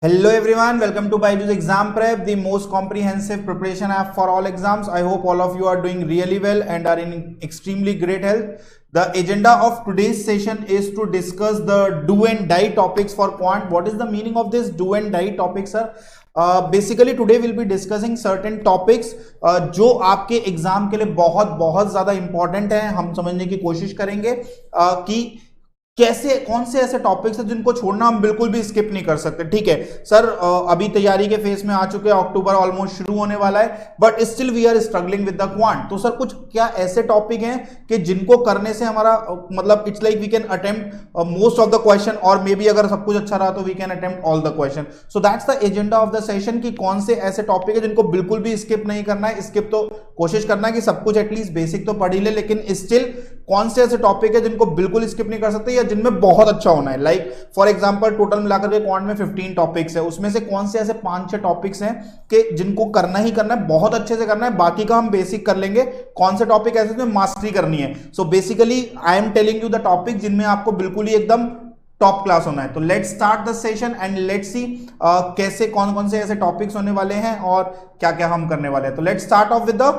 Hello everyone, welcome to Byju's Exam Prep, the most comprehensive preparation app for all exams. I hope all of you are doing really well and are in extremely great health. The agenda of today's session is to discuss the do and die topics for quant. What is the meaning of this do and die topics, sir? Basically today we'll be discussing certain topics जो आपके exam के लिए बहुत ज्यादा important है. हम समझने की कोशिश करेंगे कि कैसे कौन से ऐसे टॉपिक्स हैं जिनको छोड़ना हम बिल्कुल भी स्किप नहीं कर सकते. ठीक है सर, अभी तैयारी के फेज में आ चुके हैं, अक्टूबर ऑलमोस्ट शुरू होने वाला है, but still we are struggling with the quant. तो सर कुछ क्या ऐसे टॉपिक हैं कि जिनको करने से हमारा मतलब it's like we can attempt most of the question, और मे बी अगर सब कुछ अच्छा रहा तो we can attempt all the question. So that's the agenda of the session कि कौन से ऐसे टॉपिक है जिनको बिल्कुल भी स्किप नहीं करना है. स्किप तो कोशिश करना है कि सब कुछ एटलीस्ट बेसिक तो पढ़ ही ले, लेकिन स्टिल कौन से ऐसे टॉपिक है जिनको बिल्कुल स्किप नहीं कर सकते या जिनमें बहुत अच्छा होना है. लाइक फॉर एग्जांपल टोटल मिलाकर के क्वांट में 15 टॉपिक्स है, उसमें से कौन से ऐसे 5-6 टॉपिक्स हैं कि जिनको करना ही करना है, बहुत अच्छे से करना है, बाकी का हम बेसिक कर लेंगे. कौन से टॉपिक ऐसे जिनमें मास्टरी करनी है. So basically I am telling you the topic जिनमें आपको बिल्कुल ही एकदम टॉप क्लास होना है. तो let's start the session and let's see कैसे कौन कौन से ऐसे टॉपिक्स होने वाले हैं और क्या क्या हम करने वाले हैं. तो let's start of with the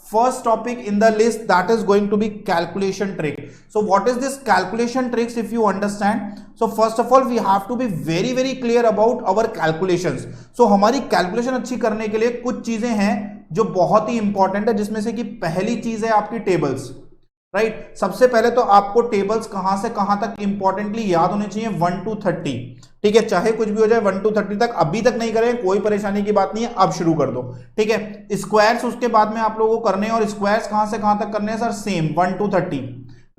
first topic in the list, that is going to be calculation trick. So what is this calculation tricks if you understand? So first of all we have to be very clear about our calculations. So हमारी calculation अच्छी करने के लिए कुछ चीजें हैं जो बहुत ही इंपॉर्टेंट है, जिसमें से कि पहली चीज है आपकी टेबल्स. राइट सबसे पहले तो आपको टेबल्स कहां से कहां तक इंपॉर्टेंटली याद होने चाहिए 1 to 30. ठीक है, चाहे कुछ भी हो जाए 1 to 30 तक. अभी तक नहीं करें कोई परेशानी की बात नहीं है, अब शुरू कर दो. ठीक है, स्क्वायर्स उसके बाद में आप लोगों को करने हैं, और स्क्वायर्स कहां से कहां तक करने हैं सर? Same 1 to 30.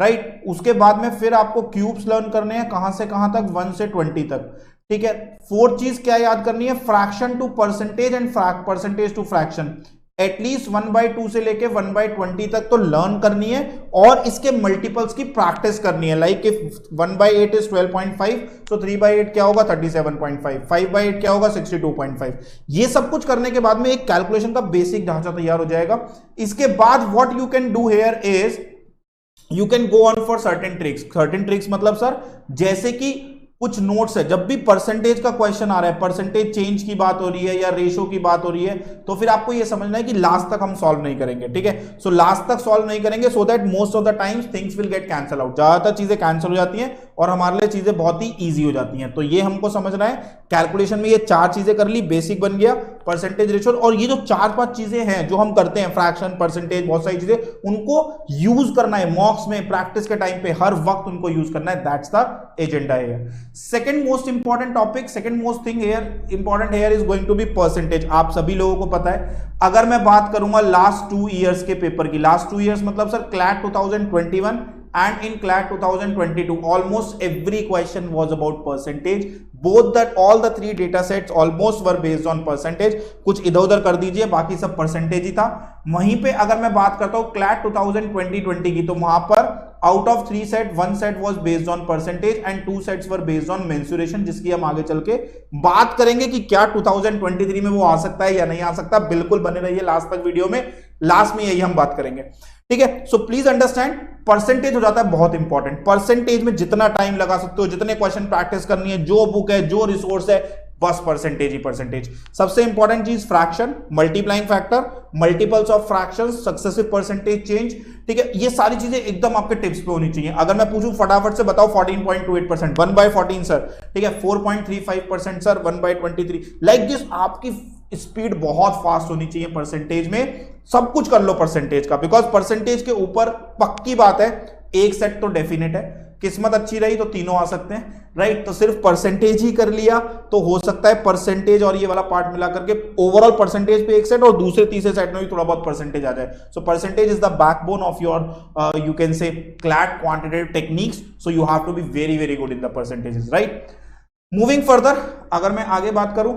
राइट उसके बाद में फिर आपको क्यूब्स लर्न करने हैं, कहां से कहां तक? 1 से 20 तक. ठीक है, फोर्थ चीज क्या याद करनी है? Fraction to percentage and percentage to fraction. At least 1/2 से लेके 1/20 तक तो लर्न करनी है, और इसके मल्टीपल्स की प्रैक्टिस करनी है. लाइक इफ 1/8 इज 12.5, तो 3/8 क्या होगा? 37.5. 5/8 क्या होगा? 62.5. ये सब कुछ करने के बाद में एक कैलकुलेशन का बेसिक ढांचा तैयार हो जाएगा. इसके बाद what you can do here is you can go on for certain tricks. Certain tricks मतलब सर जैसे कि कुछ नोट्स है, जब भी परसेंटेज का क्वेश्चन आ रहा है, परसेंटेज चेंज की बात हो रही है या रेशो की बात हो रही है, तो फिर आपको ये समझना है कि लास्ट तक हम सॉल्व नहीं करेंगे. ठीक है, सो लास्ट तक सॉल्व नहीं करेंगे so that most of the times things will get cancel out. ज्यादातर चीजें कैंसिल हो जाती हैं और हमारे लिए चीजें बहुत ही ईजी हो जाती हैं. तो ये हमको समझना है. कैलकुलेशन में ये 4 चीजें कर ली, बेसिक बन गया, परसेंटेज, रेशो, और ये जो 4-5 चीजें हैं जो हम करते हैं, फ्रैक्शन, परसेंटेज, बहुत सारी चीजें, उनको यूज करना है मॉक्स में, प्रैक्टिस के टाइम पे हर वक्त उनको यूज करना है. That's the agenda here. Second most important topic, second most thing here important here is going to be percentage. आप सभी लोगों को पता है, अगर मैं बात करूंगा लास्ट 2 ईयर्स के पेपर की, लास्ट 2 ईयर्स मतलब sir CLAT 2021 and in CLAT 2022 almost every question was about percentage. All the 3 data sets almost were based on percentage. कुछ इधर उधर कर दीजिए, बाकी सब परसेंटेज ही था. वहीं पे अगर मैं बात करता हूं CLAT 2020 की, तो वहां पर out of 3 set 1 set was based on percentage and 2 sets were based on mensuration, जिसकी हम आगे चल के बात करेंगे कि क्या 2023 में वो आ सकता है या नहीं आ सकता. बिल्कुल बने रहिए लास्ट तक वीडियो में, लास्ट में यही हम बात करेंगे. ठीक है, सो प्लीज अंडरस्टैंड, परसेंटेज हो जाता है बहुत इंपॉर्टेंट. परसेंटेज में जितना टाइम लगा सकते हो, जितने क्वेश्चन प्रैक्टिस करनी है, जो बुक है, जो रिसोर्स है, बस परसेंटेज ही परसेंटेज. सबसे इंपॉर्टेंट चीज fraction, multiplying factor, multiples of fractions, successive percentage change. ठीक है, ये सारी चीजें एकदम आपके टिप्स पे होनी चाहिए. अगर मैं पूछूं फटाफट से बताओ 14.28%, 1/14 सर. ठीक है, 4.35% सर, 1/23. लाइक दिस आपकी स्पीड बहुत फास्ट होनी चाहिए परसेंटेज में. सब कुछ कर लो परसेंटेज का, बिकॉज परसेंटेज के ऊपर पक्की बात है, एक सेट तो डेफिनेट है, किस्मत अच्छी रही तो तीनों आ सकते हैं. राइट, तो सिर्फ परसेंटेज ही कर लिया तो हो सकता है परसेंटेज और ये वाला पार्ट मिला करके ओवरऑल परसेंटेज पे एक सेट और दूसरे तीसरे सेट में भी थोड़ा बहुत परसेंटेज आ जाए. So percentage is the backbone of your you can say CLAT quantitative techniques. So you have to be very good in the percentages. Right, moving further, अगर मैं आगे बात करूं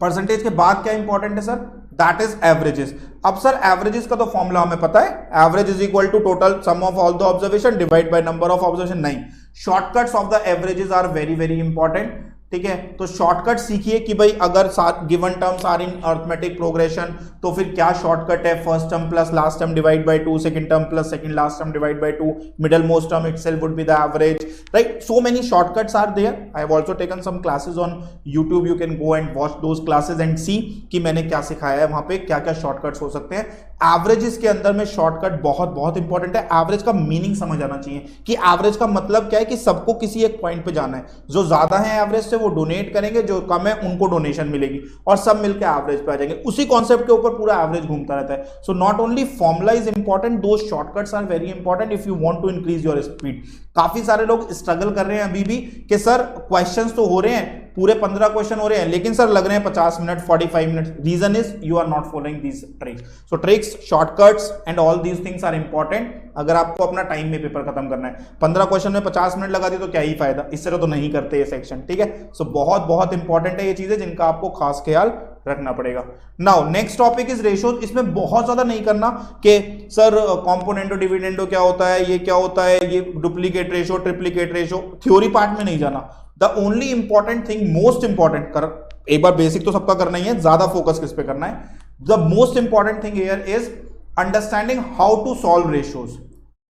परसेंटेज के बाद क्या इंपॉर्टेंट है सर? That is averages. अब सर एवरेजेस का तो फॉर्मूला हमें पता है, average is equal to total sum of all the observation divide by number of observation. नहीं, shortcuts of the averages are very important. ठीक है। तो शॉर्टकट सीखिए कि भाई अगर given terms are in arithmetic progression तो फिर क्या शॉर्टकट है, first term plus last term divide by 2, second term plus second last term divide by 2, middle most term itself would be the average, right? So many shortcuts are there. I have also taken some classes on YouTube. You can go and watch those classes and see कि मैंने क्या सिखाया है वहां पे, क्या क्या shortcuts हो सकते हैं। एवरेजेस के अंदर में शॉर्टकट बहुत बहुत इंपॉर्टेंट है। एवरेज का मीनिंग समझ आना चाहिए कि एवरेज का मतलब क्या है, कि सबको किसी एक पॉइंट पे जाना है। जो ज्यादा है एवरेज से वो डोनेट करेंगे, जो कम है उनको डोनेशन मिलेगी और सब मिलकर एवरेज पे आ जाएंगे। उसी कॉन्सेप्ट के ऊपर पूरा एवरेज घूमता रहता है। So not only formula is important, दो shortcuts are very important if you want to increase your speed. काफी सारे लोग स्ट्रगल कर रहे हैं अभी भी कि सर क्वेश्चंस तो हो रहे हैं, पूरे 15 क्वेश्चन हो रहे हैं, लेकिन सर लग रहे हैं 50 minute 45 minute. Reason is you are not following these tricks. So tricks, shortcuts and all these things are important अगर आपको अपना टाइम में पेपर खत्म करना है। 15 क्वेश्चन में 50 मिनट लगा दी तो क्या ही फायदा, इस तरह तो नहीं करते ये सेक्शन, ठीक है। सो बहुत बहुत इंपॉर्टेंट है ये चीजें जिनका आपको खास ख्याल रखना पड़ेगा। Now next topic is ratio. इसमें बहुत ज्यादा नहीं करना कि सर कॉम्पोनेंटो डिविडेंडो क्या होता है, ये क्या होता है, ये duplicate ratio, triplicate ratio, theory part में नहीं जाना। The only important thing, most important कर, एक बार बेसिक तो सबका करना ही है, ज्यादा फोकस किस पे करना है। The most important thing here is understanding how to solve ratios,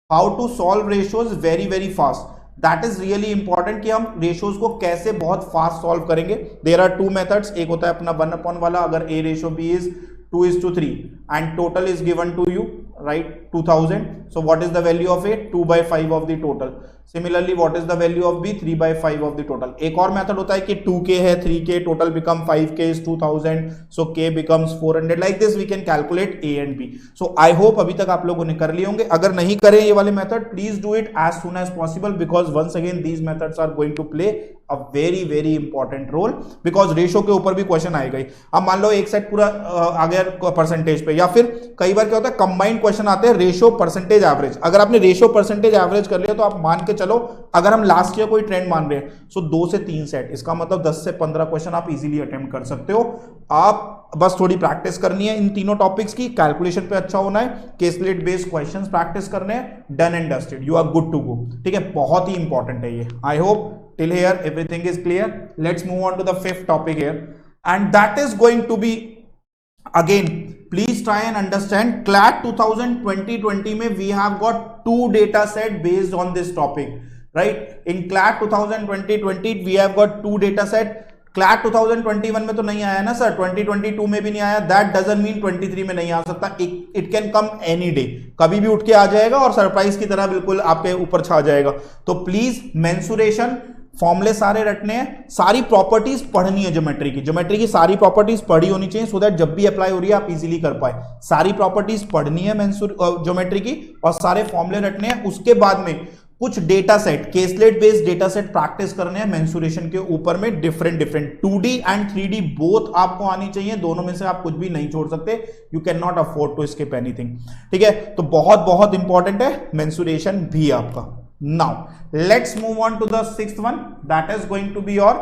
how to solve ratios very very fast. That is really important कि हम रेशियोज को कैसे बहुत फास्ट सॉल्व करेंगे। देयर आर टू मेथड्स, एक होता है अपना 1/, वाला, अगर a ratio b is 2:3 and total is given to you, right, 2000. So what is the value of a? 2/5 of the total. Similarly, what is the value of b? 3/5 of the total. एक और method होता है कि 2k है, 3k, total become 5k is 2000, so k becomes 400. Like this we can calculate a and b. So I hope अभी तक आप लोगों ने कर लिए होंगे। अगर नहीं करे ये वाले method, please do it as soon as possible because once again these methods are going to play a very very important role because ratio के ऊपर भी क्वेश्चन आएगा ही। अब मान लो एक सेट पूरा आ गया परसेंटेज पे, या फिर कई बार क्या होता है कंबाइंड क्वेश्चन आते हैं रेशो परसेंटेज एवरेज। अगर आपने रेशो परसेंटेज एवरेज कर लिया तो आप मान के चलो, अगर हम लास्ट ईयर कोई ट्रेंड मान रहे हैं, सो 2 से 3 सेट, इसका मतलब 10 से 15 क्वेश्चन आप इजीली अटेम्प्ट कर सकते हो। आप बस थोड़ी प्रैक्टिस करनी है इन तीनों टॉपिक्स की, कैलकुलेशन पे अच्छा होना है, केसलेट बेस्ड क्वेश्चंस प्रैक्टिस करने हैं, done and dusted, you are good to go, ठीक है। बहुत ही इंपॉर्टेंट है ये। I hope till here everything is clear. Let's move on to the fifth topic here, and that is going to be, again please try and understand, CLAT 2020 में we have got 2 data set based on this topic, right? In CLAT 2020 we have got 2 data set. CLAT 2021 में तो नहीं आया ना sir, 2022 में भी नहीं आया, दैट डजंट मीन 23 में नहीं आ सकता। It can come any day, कभी भी उठ के आ जाएगा और सरप्राइज की तरह बिल्कुल आपके ऊपर छा जाएगा। तो प्लीज मेंसुरेशन, फॉर्मूले सारे रटने हैं, सारी प्रॉपर्टीज पढ़नी है ज्योमेट्री की सारी प्रॉपर्टीज पढ़ी होनी चाहिए सो दैट जब भी अप्लाई हो रही है आप इजीली कर पाए। सारी प्रॉपर्टीज पढ़नी है ज्योमेट्री की और सारे फॉर्मूले रटने हैं। उसके बाद में कुछ data set, caselet based data set practice करने हैं मेंसुरेशन के ऊपर में, different 2D and 3D both आपको आनी चाहिए, दोनों में से आप कुछ भी नहीं छोड़ सकते। You can not afford to skip anything, ठीक है। तो बहुत बहुत इंपॉर्टेंट है मेंसुरेशन भी आपका। Now let's move on to the 6th one, that is going to be your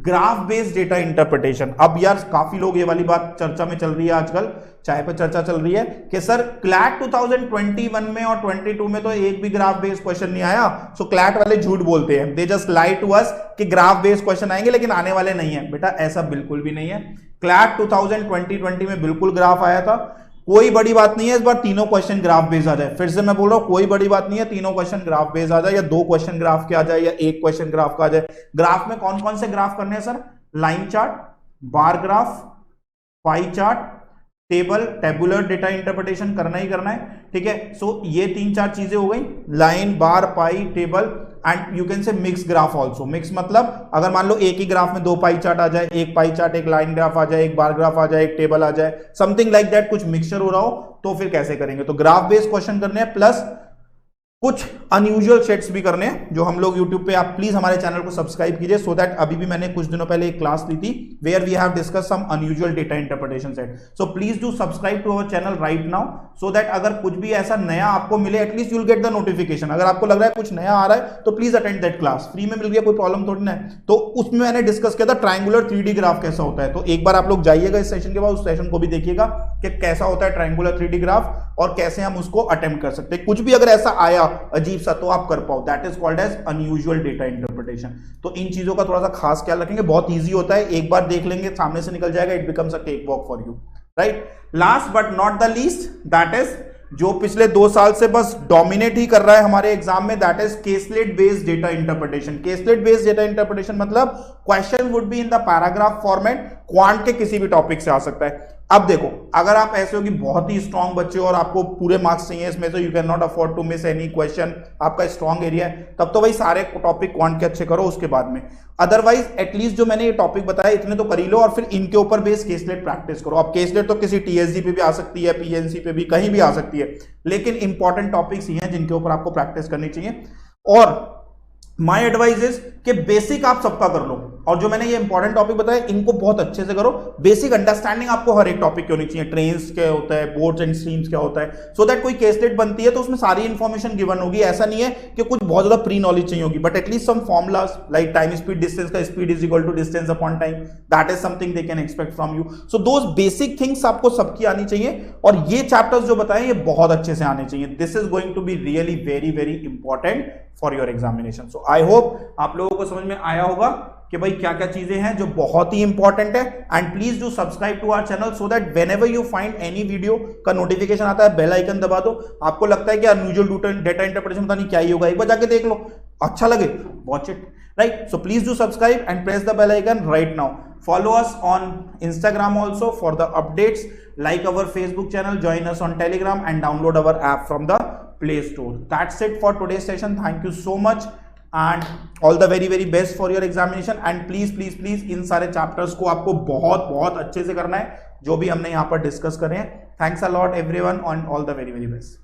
graph based data interpretation. अब यार काफी लोग ये वाली बात चर्चा में चल रही है, आजकल चाय पे चर्चा चल रही है कि सर क्लैट 2021 में और 22 में तो एक भी ग्राफ बेस्ड क्वेश्चन नहीं आया, सो क्लैट वाले झूठ बोलते हैं, they just lie to us कि ग्राफ बेस्ड क्वेश्चन आएंगे लेकिन आने वाले नहीं है। बेटा ऐसा बिल्कुल भी नहीं है। क्लैट 2020 में बिल्कुल ग्राफ आया था, कोई बड़ी बात नहीं है इस बार तीनों क्वेश्चन ग्राफ बेस्ड आ जाए। फिर से मैं बोल रहा हूं कोई बड़ी बात नहीं है, तीनों क्वेश्चन ग्राफ बेस्ड आ जाए, या 2 क्वेश्चन ग्राफ के आ जाए, या 1 क्वेश्चन ग्राफ का आ जाए। ग्राफ में कौन कौन से ग्राफ करने हैं sir? Line chart, bar graph, pie chart, table, tabular data interpretation करना ही करना है, ठीक है। सो ये 3-4 चीजें हो गई, line, bar, pi, table, and you can से मिक्स ग्राफ ऑल्सो। मिक्स मतलब अगर मान लो एक ही ग्राफ में 2 पाई चार्ट आ जाए, एक पाई चार्ट, एक लाइन ग्राफ आ जाए, एक बार ग्राफ आ जाए, एक टेबल आ जाए, समथिंग लाइक दैट, कुछ मिक्सचर हो रहा हो, तो फिर कैसे करेंगे? तो ग्राफ बेस्ड क्वेश्चन करने हैं, प्लस कुछ अनयूजुअल सेट्स भी करने हैं जो हम लोग YouTube पे, आप प्लीज हमारे चैनल को सब्सक्राइब कीजिए सो दैट अभी भी मैंने कुछ दिनों पहले एक क्लास ली थी where we have discuss some unusual data interpretation set. So please do subscribe to our channel right now so that अगर कुछ भी ऐसा नया आपको मिले at least you will get the notification. अगर आपको लग रहा है कुछ नया आ रहा है तो please attend that class, free में मिल गया, कोई प्रॉब्लम थोड़ी ना है। तो उसमें मैंने डिस्कस किया था ट्रायंगुलर 3D ग्राफ कैसा होता है, तो एक बार आप लोग जाइएगा इस सेशन के बाद, उस सेशन को भी देखिएगा कि कैसा होता है ट्रायंगुलर 3D ग्राफ। और कैसे हम उसको अटेम्प्ट कर सकते हैं। कुछ भी अगर ऐसा आया अजीब सा तो आप कर पाओ, that is called as unusual data interpretation. तो इन चीजों का थोड़ा सा खास ख्याल रखेंगे, बहुत ईजी होता है, एक बार देख लेंगे सामने से निकल जाएगा, it becomes a cake walk for you, right. Last but not the least, that is जो पिछले 2 साल से बस डोमिनेट ही कर रहा है हमारे एग्जाम में, that is caselet based data interpretation. Caselet based data interpretation मतलब question would be in the paragraph format, quant के किसी भी टॉपिक से आ सकता है। अब देखो, अगर आप ऐसे हो कि बहुत ही स्ट्रांग बच्चे हो और आपको पूरे मार्क्स चाहिए इसमें, तो you can not afford to miss any question, आपका स्ट्रांग एरिया है, तब तो भाई सारे टॉपिक क्वांट के अच्छे करो उसके बाद में। अदरवाइज एटलीस्ट जो मैंने ये टॉपिक बताया इतने तो कर ही लो, और फिर इनके ऊपर बेस केसलेट प्रैक्टिस करो। अब केसलेट तो किसी टीएसजी पे भी आ सकती है, पीएनसी पे भी, कहीं भी आ सकती है, लेकिन इंपॉर्टेंट टॉपिक्स ही हैं जिनके ऊपर आपको प्रैक्टिस करनी चाहिए। और माय एडवाइस इज कि बेसिक आप सबका कर लो, और जो मैंने ये इंपॉर्टेंट टॉपिक बताया इनको बहुत अच्छे से करो। बेसिक अंडरस्टैंडिंग आपको हर एक टॉपिक की होनी चाहिए, ट्रेन्स क्या होता है, बोर्ड्स एंड स्ट्रीम्स क्या होता है, सो दैट कोई केसलेट बनती है तो उसमें सारी इंफॉर्मेशन गिवन होगी। ऐसा नहीं है कि कुछ बहुत ज्यादा प्री नॉलेज चाहिए होगी, but at least some formulas like time speed distance का speed is equal to distance upon time, that is something they can expect from you. So those basic things आपको सबकी आनी चाहिए, और ये चैप्टर्स जो बताए ये बहुत अच्छे से आने चाहिए। This is going to be really very very important for your examination. So I hope आप लोगों को समझ में आया होगा कि भाई क्या क्या चीजें हैं जो बहुत ही इंपॉर्टेंट है। And please do subscribe to our channel so that whenever you find any video का नोटिफिकेशन आता है, बेल आइकन दबा दो। आपको लगता है कि अनयूजुअल डेटा इंटरप्रिटेशन पता नहीं क्या ही होगा, एक बार जाके देख लो, अच्छा लगे watch it, right. So please do subscribe and press the bell icon right now. Follow us on Instagram also for the updates, like our Facebook channel, join us on Telegram and download our app from the Play Store. That's it for today's session. Thank you so much and all the very very best for your examination. And please इन सारे chapters को आपको बहुत अच्छे से करना है जो भी हमने यहाँ पर डिस्कस करे हैं। Thanks a lot everyone and all the very very best.